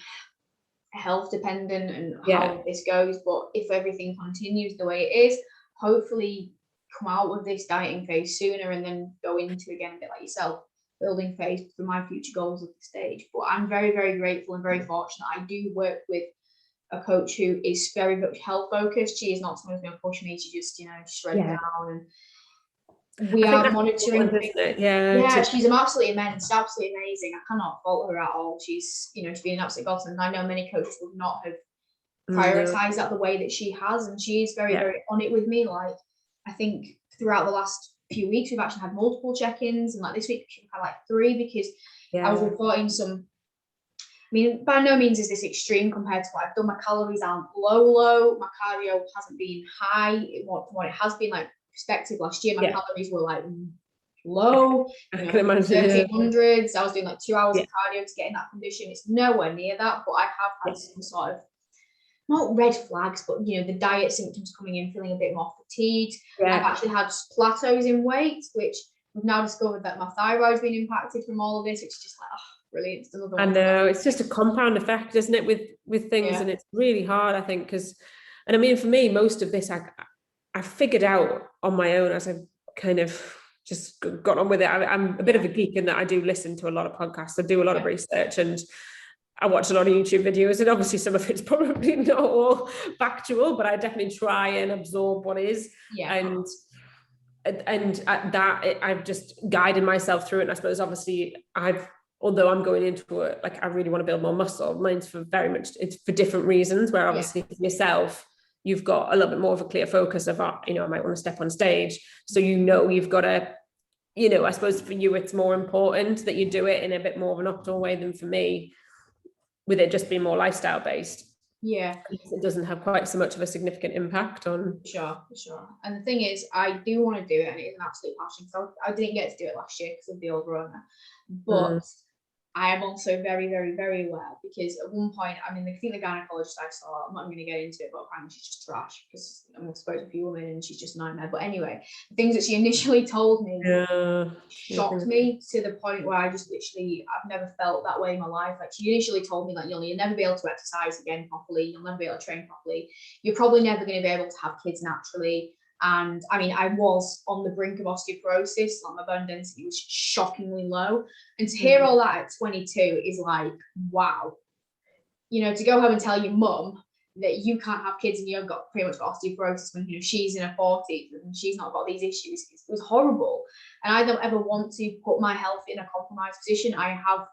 health dependent and how this goes. But if everything continues the way it is, hopefully come out with this dieting phase sooner and then go into again a bit like yourself, building phase for my future goals at the stage. But I'm very, very grateful and very fortunate. I do work with a coach who is very much health focused. She is not someone who's going to push me to just, shred down. And we are monitoring things. Yeah, she's absolutely immense, absolutely amazing. I cannot fault her at all. She's been an absolute godsend. I know many coaches would not have prioritized that the way that she has, and she's very, very on it with me. Like, I think throughout the last few weeks we've actually had multiple check-ins, and like this week we've had like 3 because I was reporting some. I mean, by no means is this extreme compared to what I've done. My calories aren't low. My cardio hasn't been high. What it has been, like, perspective last year, my calories were like low. I can imagine. 1300s. I was doing like 2 hours of cardio to get in that condition. It's nowhere near that, but I have had some sort of, not red flags, but the diet symptoms coming in, feeling a bit more fatigued. I've actually had plateaus in weight, which we've now discovered that my thyroid's been impacted from all of this, which is just like, brilliant. I know, it's just a compound effect, isn't it, with things, and it's really hard, I think, because, and I mean, for me, most of this I figured out on my own as I've kind of just got on with it. I'm a bit of a geek in that I do listen to a lot of podcasts, I do a lot of research, and I watch a lot of YouTube videos, and obviously some of it's probably not all factual, but I definitely try and absorb what is. And I've just guided myself through it. And I suppose obviously although I'm going into it, like, I really want to build more muscle, mine's it's for different reasons, where obviously for yourself, you've got a little bit more of a clear focus of, I might want to step on stage. So, you've got to, I suppose for you, it's more important that you do it in a bit more of an optimal way than for me, with it just being more lifestyle based. It doesn't have quite so much of a significant impact on. For sure. And the thing is, I do want to do it, and it's an absolute passion. So I didn't get to do it last year because of the overrunner, but I am also very, very, very aware, because at one point, I mean, I think the gynecologist I saw, I'm not going to get into it, but apparently she's just trash, because I'm supposed to be a woman and she's just a nightmare. But anyway, the things that she initially told me shocked me to the point where I just literally, I've never felt that way in my life. Like, she initially told me, like, you'll never be able to exercise again properly, you'll never be able to train properly, you're probably never going to be able to have kids naturally. And I mean, I was on the brink of osteoporosis, like my bone density was shockingly low. And to hear all that at 22 is like, wow. To go home and tell your mum that you can't have kids and you've got pretty much osteoporosis when she's in her 40s and she's not got these issues, it was horrible. And I don't ever want to put my health in a compromised position. I have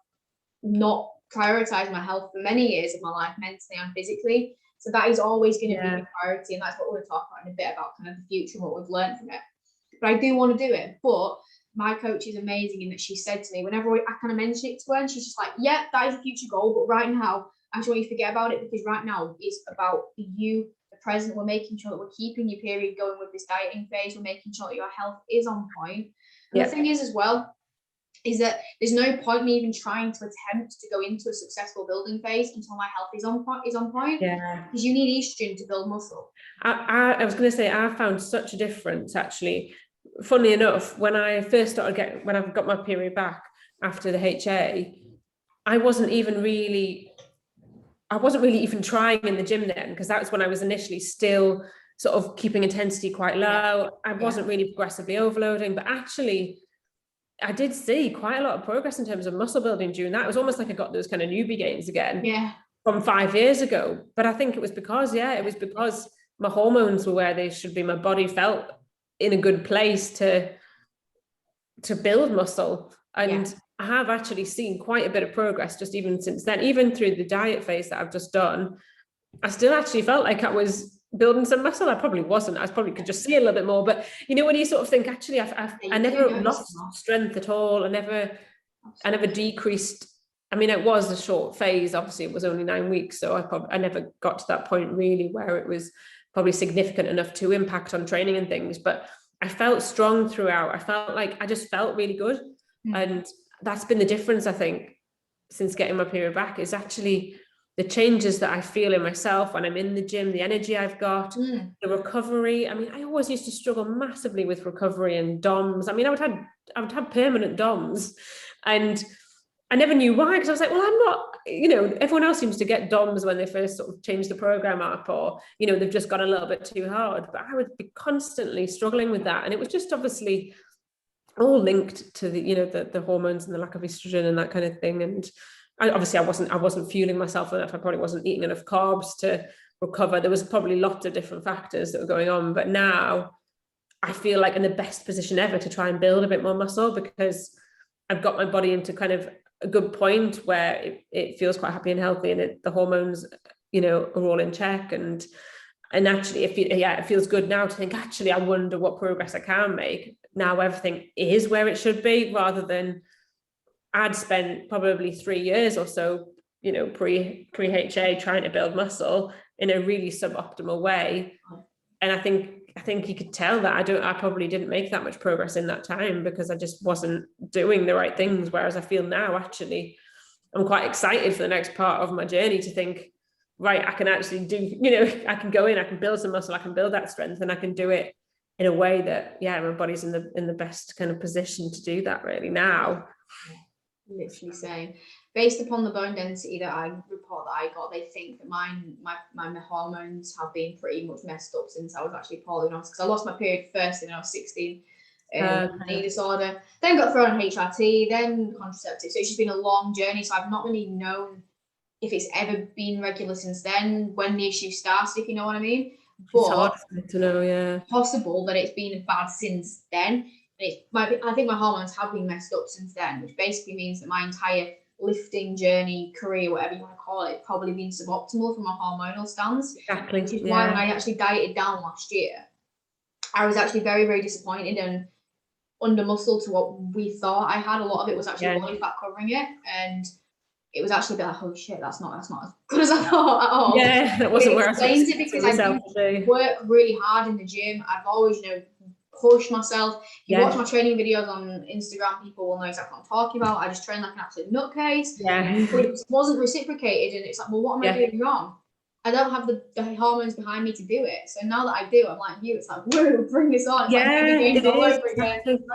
not prioritized my health for many years of my life, mentally and physically. So that is always going to be the priority, and that's what we're talking about in a bit, about kind of the future and what we've learned from it. But I do want to do it. But my coach is amazing in that she said to me, whenever I kind of mention it to her, and she's just like, yeah, that is a future goal, but right now, I just want you to forget about it, because right now it's about the present. We're making sure that we're keeping your period going with this dieting phase. We're making sure that your health is on point. And the thing is as well, is that there's no point me even trying to attempt to go into a successful building phase until my health is on point. Because you need estrogen to build muscle. I was going to say, I found such a difference, actually. Funnily enough, when I first started when I've got my period back after the HA, I wasn't really even trying in the gym then, because that was when I was initially still sort of keeping intensity quite low. I wasn't really progressively overloading, but actually I did see quite a lot of progress in terms of muscle building during that. It was almost like I got those kind of newbie gains again from 5 years ago. But I think it was because my hormones were where they should be. My body felt in a good place to build muscle. And I have actually seen quite a bit of progress just even since then, even through the diet phase that I've just done. I still actually felt like I was building some muscle. I probably wasn't. I probably could just see a little bit more. But when you sort of think, actually, I never lost strength at all. I never decreased. I mean, it was a short phase. Obviously, it was only 9 weeks, so I never got to that point really where it was probably significant enough to impact on training and things. But I felt strong throughout. I felt like I just felt really good, and that's been the difference, I think, since getting my period back, is actually the changes that I feel in myself when I'm in the gym, the energy I've got, the recovery. I mean, I always used to struggle massively with recovery and DOMs. I mean, I would have permanent DOMs, and I never knew why, because I was like, well, I'm not, everyone else seems to get DOMs when they first sort of change the program up, or, they've just gone a little bit too hard. But I would be constantly struggling with that. And it was just obviously all linked to the, the hormones and the lack of estrogen and that kind of thing. And I wasn't fueling myself enough. I probably wasn't eating enough carbs to recover. There was probably lots of different factors that were going on, but now I feel like in the best position ever to try and build a bit more muscle, because I've got my body into kind of a good point where it feels quite happy and healthy, and the hormones, are all in check. And actually, it feels good now to think, actually, I wonder what progress I can make. Now everything is where it should be, rather than I'd spent probably 3 years or so, pre-HA trying to build muscle in a really suboptimal way. And I think you could tell that I probably didn't make that much progress in that time, because I just wasn't doing the right things. Whereas I feel now, actually, I'm quite excited for the next part of my journey to think, right, I can actually do, I can go in, I can build some muscle, I can build that strength, and I can do it in a way that, my body's in the best kind of position to do that really now. Literally saying, based upon the bone density that I got, they think that my hormones have been pretty much messed up since I was actually polynormal, because I lost my period first when I was 16. Knee disorder, then got thrown on HRT, then contraceptive. So it's just been a long journey. So I've not really known if it's ever been regular since then, when the issue started, if you know what I mean. But it's hard to know, yeah. Possible that it's been bad since then. I think my hormones have been messed up since then, which basically means that my entire lifting journey, career, whatever you want to call it, probably been suboptimal from a hormonal stance. Exactly. Which is why when I actually dieted down last year, I was actually very, very disappointed and under muscle to what we thought I had. A lot of it was actually body fat covering it, and it was actually a bit like, oh shit, that's not as good as I thought at all. Yeah, that wasn't where I explains it, because I do work really hard in the gym. I've always, push myself. If you watch my training videos on Instagram, people will know exactly what I'm talking about. I just train like an absolute nutcase. Yeah. But it wasn't reciprocated, and it's like, well, what am I doing wrong? I don't have the hormones behind me to do it. So now that I do, I'm like you. It's like, whoa, bring this on. It's it is.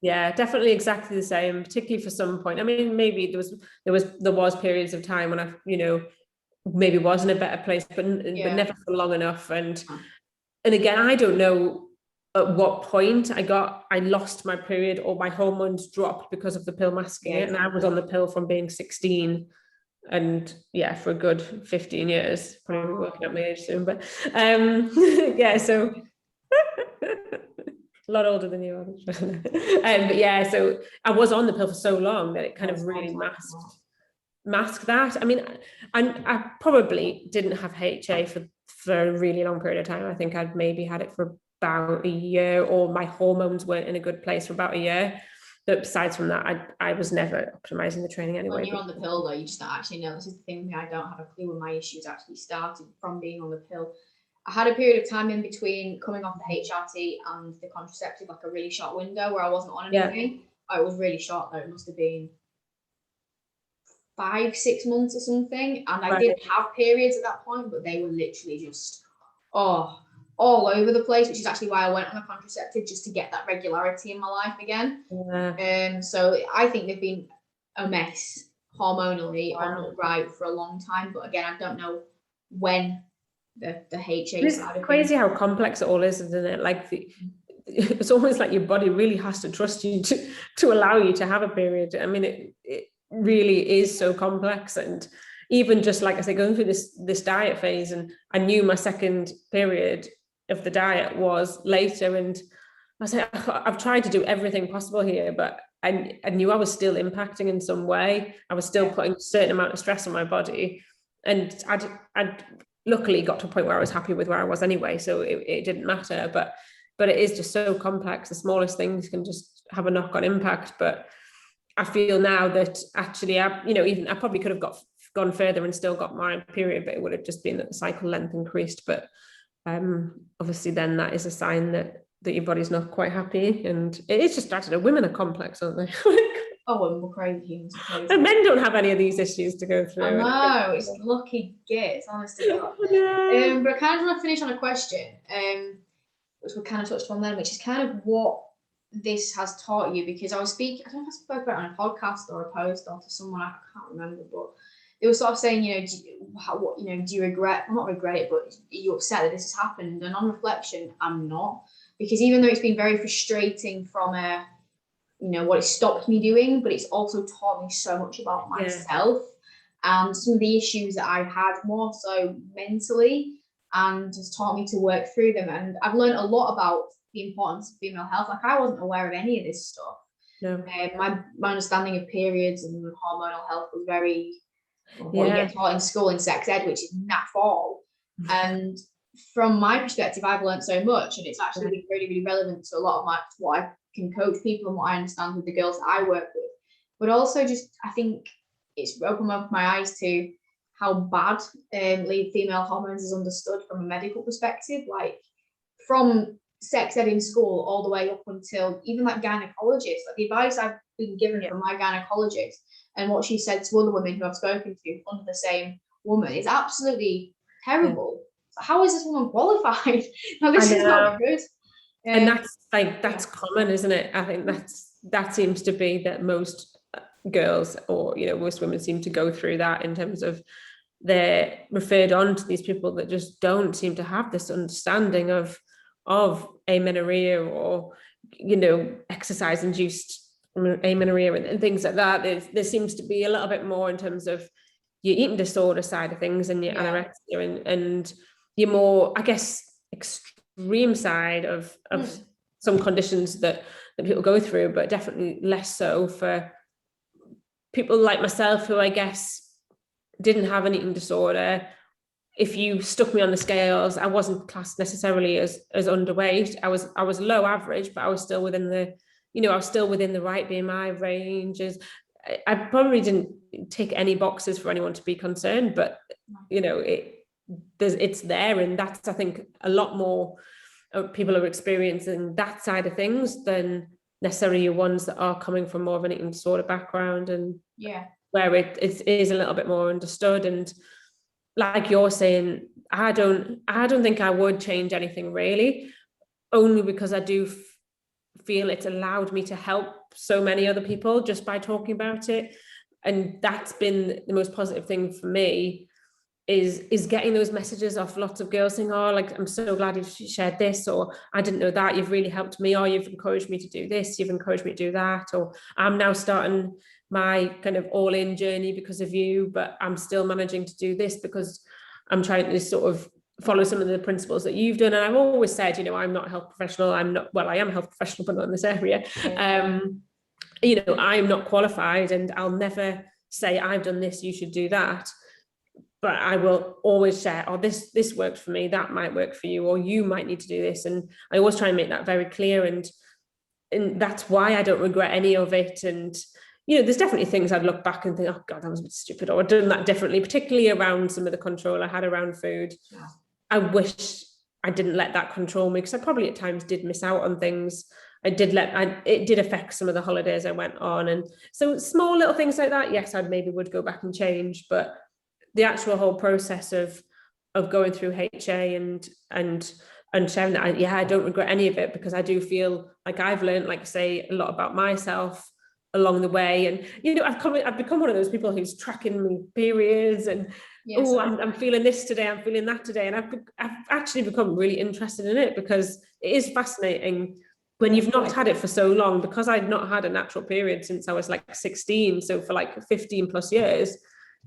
Right, definitely exactly the same, particularly for some point. I mean, maybe there was periods of time when I, maybe was in a better place, but never for long enough. And again, I don't know at what point I lost my period or my hormones dropped because of the pill masking it. And I was on the pill from being 16 and for a good 15 years, probably working at my age soon, but so a lot older than you are. But so I was on the pill for so long that it kind of really masked that. I mean, I probably didn't have HA for a really long period of time. I think I'd maybe had it for about a year, or my hormones weren't in a good place for about a year. But besides from that, I was never optimizing the training anyway. When you're on the pill, though, you just don't actually know. This is the thing, I don't have a clue when my issues actually started from being on the pill. I had a period of time in between coming off the HRT and the contraceptive, like a really short window where I wasn't on anything. It was really short, though. It must have been 5-6 months or something. And I did have periods at that point, but they were literally just, all over the place, which is actually why I went on a contraceptive, just to get that regularity in my life again. So I think they've been a mess hormonally on right for a long time, but again, I don't know when the HA side of crazy how complex it all is, isn't it? Like it's almost like your body really has to trust you to allow you to have a period. I mean, it really is so complex. And even just like I say, going through this diet phase, and I knew my second period of the diet was later, and I was like, I've tried to do everything possible here, but I knew I was still impacting in some way. I was still putting a certain amount of stress on my body, and I'd luckily got to a point where I was happy with where I was anyway, so it didn't matter. But it is just so complex. The smallest things can just have a knock-on impact. But I feel now that actually, I probably could have gone further and still got my period, but it would have just been that the cycle length increased. But obviously then that is a sign that your body's not quite happy. And it's just, I don't know, women are complex, aren't they? And we're crazy humans. And men don't have any of these issues to go through. I know, it's lucky gets, honestly. But I kind of want to finish on a question, which we kind of touched on then, which is kind of what this has taught you, because I don't know if I spoke about it on a podcast or a post or to someone, I can't remember, but they were sort of saying, do you regret, well, not regret it, but are you upset that this has happened? And on reflection, I'm not, because even though it's been very frustrating from a what it stopped me doing, but it's also taught me so much about myself and some of the issues that I had more so mentally, and has taught me to work through them. And I've learned a lot about the importance of female health. Like, I wasn't aware of any of this stuff. No. My understanding of periods and hormonal health was very what you get taught in school in sex ed, which is naff all. And from my perspective, I've learned so much, and it's actually been really, really relevant to a lot of what I can coach people and what I understand with the girls that I work with. But also, just I think it's opened up my eyes to how bad female hormones is understood from a medical perspective, like from sex ed in school all the way up until even like gynecologists. Like, the advice I've been given from my gynecologist and what she said to other women who I've spoken to under the same woman is absolutely terrible. How is this woman qualified? No, this is not good. And that's common, isn't it? I think that seems to be that most girls, or most women, seem to go through that, in terms of they're referred on to these people that just don't seem to have this understanding of amenorrhea, or exercise induced amenorrhea and things like that. There seems to be a little bit more in terms of your eating disorder side of things, and your anorexia and your more, I guess, extreme side of some conditions that people go through, but definitely less so for people like myself, who I guess didn't have an eating disorder. If you stuck me on the scales, I wasn't classed necessarily as underweight. I was low average, but I was still within the right BMI ranges. I probably didn't tick any boxes for anyone to be concerned, but it's there, and that's, I think, a lot more people are experiencing that side of things than necessarily your ones that are coming from more of an eating disorder background, and where it is a little bit more understood. And like you're saying, I don't think I would change anything really, only because I do feel it's allowed me to help so many other people just by talking about it. And that's been the most positive thing for me, is getting those messages off lots of girls saying, oh, like, I'm so glad you've shared this, or I didn't know that, you've really helped me, or you've encouraged me to do this, you've encouraged me to do that, or I'm now starting my kind of all-in journey because of you, but I'm still managing to do this because I'm trying to sort of follow some of the principles that you've done. And I've always said, I'm not a health professional, I am a health professional, but not in this area. I'm not qualified, and I'll never say I've done this, you should do that. But I will always share, oh, this worked for me, that might work for you, or you might need to do this. And I always try and make that very clear. And that's why I don't regret any of it. And, there's definitely things I'd look back and think, oh God, that was a bit stupid, or I'd done that differently, particularly around some of the control I had around food. Yeah. I wish I didn't let that control me, because I probably at times did miss out on things. It did affect some of the holidays I went on. And so small little things like that, yes, I maybe would go back and change, but the actual whole process of going through HA and sharing that, I don't regret any of it, because I do feel like I've learned, like I say, a lot about myself along the way. And I've become one of those people who's tracking my periods, and I'm feeling this today, I'm feeling that today, and I've actually become really interested in it, because it is fascinating when you've not had it for so long. Because I'd not had a natural period since I was like 16, so for like 15 plus years,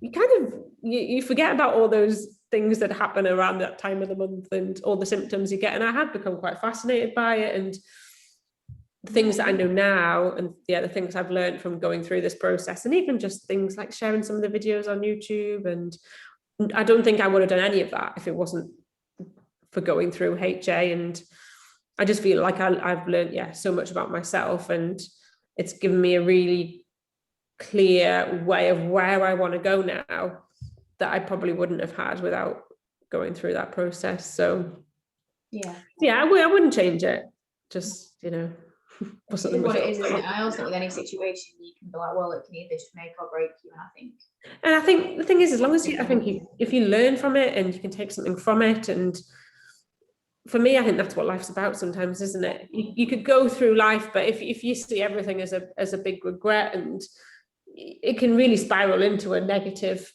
you kind of you forget about all those things that happen around that time of the month and all the symptoms you get. And I had become quite fascinated by it, and the things that I know now, and the things I've learned from going through this process, and even just things like sharing some of the videos on YouTube. And I don't think I would have done any of that if it wasn't for going through HA. And I just feel like I've learned so much about myself, and it's given me a really clear way of where I want to go now that I probably wouldn't have had without going through that process. So I wouldn't change it. Just wasn't it what it is, isn't it? I also think with any situation you can be like, well, it can either just make or break you. And I think the thing is, as long as if you learn from it and you can take something from it, and for me, I think that's what life's about sometimes, isn't it? You could go through life, but if you see everything as a big regret, and it can really spiral into a negative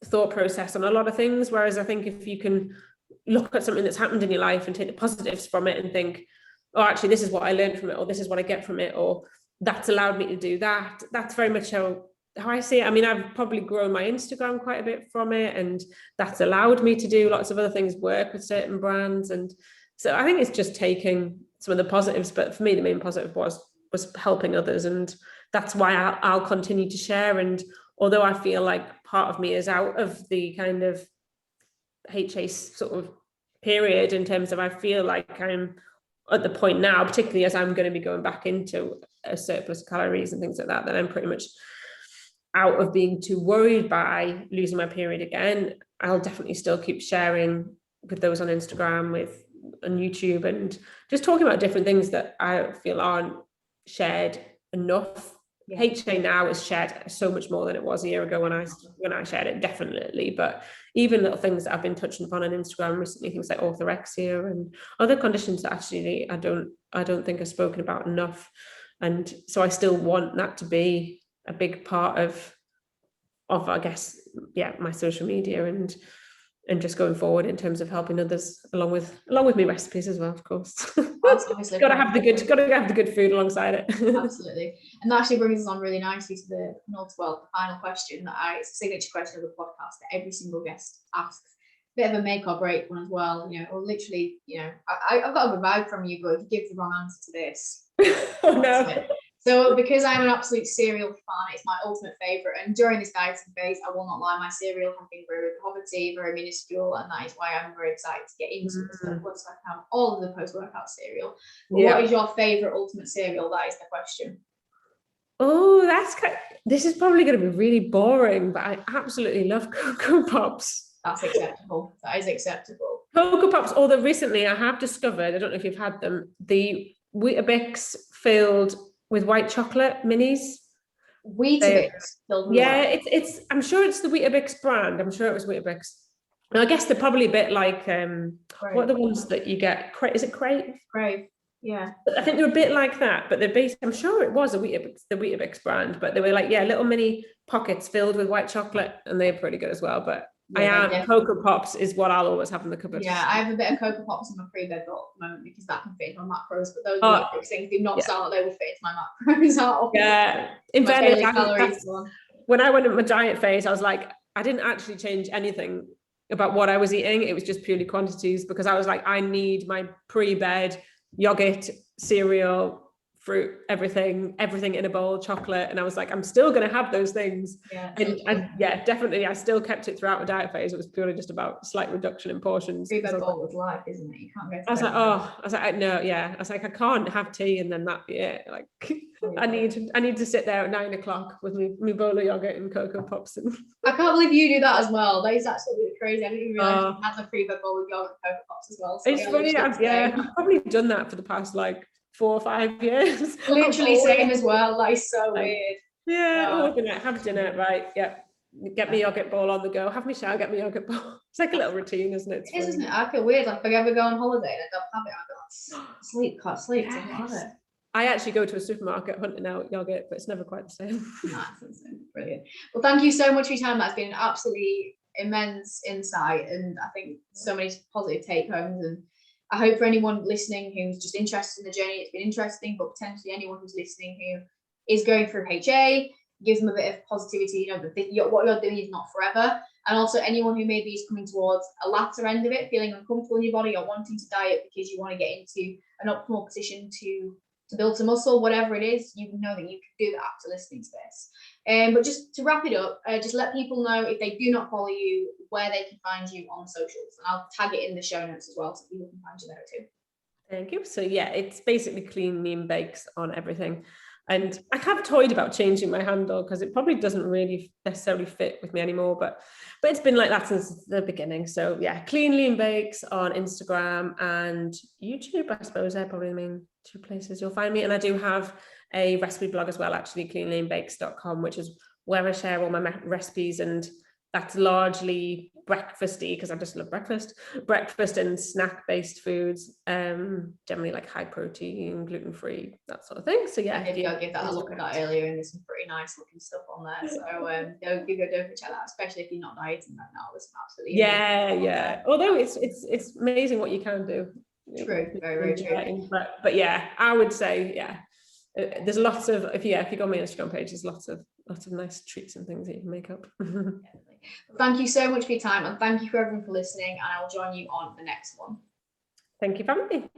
thought process on a lot of things. Whereas I think if you can look at something that's happened in your life and take the positives from it and think, oh, actually, this is what I learned from it, or this is what I get from it, or that's allowed me to do that. That's very much how I see it. I mean, I've probably grown my Instagram quite a bit from it, and that's allowed me to do lots of other things, work with certain brands. And so I think it's just taking some of the positives, but for me, the main positive was helping others. And that's why I'll continue to share. And although I feel like part of me is out of the kind of HA sort of period, in terms of, I feel like I'm at the point now, particularly as I'm going to be going back into a surplus of calories and things like that, that I'm pretty much out of being too worried by losing my period again. I'll definitely still keep sharing with those on Instagram, on YouTube, and just talking about different things that I feel aren't shared enough. Yeah. HA now is shared so much more than it was a year ago when I shared it, definitely. But even little things that I've been touching upon on Instagram recently, things like orthorexia and other conditions that actually I don't think are spoken about enough. And so I still want that to be a big part of I guess, yeah, my social media and just going forward in terms of helping others, along with my recipes as well, of course. Gotta have the good food alongside it. Absolutely. And that actually brings us on really nicely to the final question it's a signature question of the podcast that every single guest asks. Bit of a make or break one as well, or literally, I've got a good vibe from you, but if you give the wrong answer to this, oh no. So because I'm an absolute cereal fan, it's my ultimate favourite. And during this dieting phase, I will not lie, my cereal has been very poverty, very minuscule, and that is why I'm very excited to get into the stuff once I can have all of the post-workout cereal. But what is your favourite ultimate cereal? That is the question. Oh, this is probably going to be really boring, but I absolutely love Cocoa Pops. That's acceptable. That is acceptable. Cocoa Pops, although recently I have discovered, I don't know if you've had them, the Weetabix filled with white chocolate minis. Weetabix filled with white. It's I'm sure it's the Weetabix brand. I'm sure it was Weetabix. Now, I guess they're probably a bit like what are the ones that you get? Is it Crave? Crave. Yeah. I think they're a bit like that, but they're based, I'm sure it was the Weetabix brand, but they were like, little mini pockets filled with white chocolate, and they're pretty good as well. But Cocoa Pops is what I'll always have in the cupboard. Yeah, I have a bit of Cocoa Pops in my pre-bed bowl at the moment because that can fit in my macros, but those Weetabix things do not sound like they would fit into my macros at all. Yeah. In fairness, when I went into my diet phase, I was like, I didn't actually change anything about what I was eating. It was just purely quantities, because I was like, I need my pre-bed yogurt, cereal, fruit, everything in a bowl, chocolate. And I was like, I'm still going to have those things. And definitely I still kept it throughout the diet phase. It was purely just about slight reduction in portions. Pre-bed bowl was life, isn't it? You can't go to I was like, I can't have tea and then that be it. Like, I need to sit there at 9 o'clock with my bowl of yogurt and Cocoa Pops. And I can't believe you do that as well. That is absolutely crazy. I didn't even realize you had the pre-bed bowl with yogurt and Cocoa Pops as well. So it's funny. I've probably done that for the past 4 or 5 years. Literally same as well. That is so weird. Have dinner, right? Yeah. Get me yogurt bowl on the go. Have me shower, get me yogurt bowl. It's like a little routine, isn't it? Isn't it? I feel weird. Like if I ever go on holiday and I don't have it, I go, can't sleep. Yes. I don't have it. I actually go to a supermarket hunting out yogurt, but it's never quite the same. That's insane. Brilliant. Well, thank you so much for your time. That's been an absolutely immense insight, and I think so many positive take homes. And I hope for anyone listening who's just interested in the journey, it's been interesting, but potentially anyone who's listening who is going through HA, gives them a bit of positivity, what you're doing is not forever. And also anyone who maybe is coming towards a latter end of it, feeling uncomfortable in your body or wanting to diet because you want to get into an optimal position to build some muscle, whatever it is, you know that you can do that after listening to this. But just to wrap it up, just let people know, if they do not follow you, where they can find you on socials. And I'll tag it in the show notes as well, so people can find you there too. Thank you. So it's basically Clean Lean Bakes on everything. And I have toyed about changing my handle because it probably doesn't really necessarily fit with me anymore, but it's been like that since the beginning. So Clean Lean Bakes on Instagram and YouTube, I suppose they're probably the main 2 places you'll find me. And I do have a recipe blog as well, actually, cleanleanbakes.com, which is where I share all my recipes, and that's largely breakfasty because I just love breakfast and snack-based foods, generally like high protein, gluten-free, that sort of thing. So maybe I'll give that a look at that earlier, and there's some pretty nice looking stuff on there. So don't check that, especially if you're not dieting right now. There's some absolutely Although it's amazing what you can do. True, very, very true. But I would say there's lots of, if you go on my Instagram page, there's lots of nice treats and things that you can make up. Thank you so much for your time, and thank you for everyone for listening, and I will join you on the next one. Thank you for having me.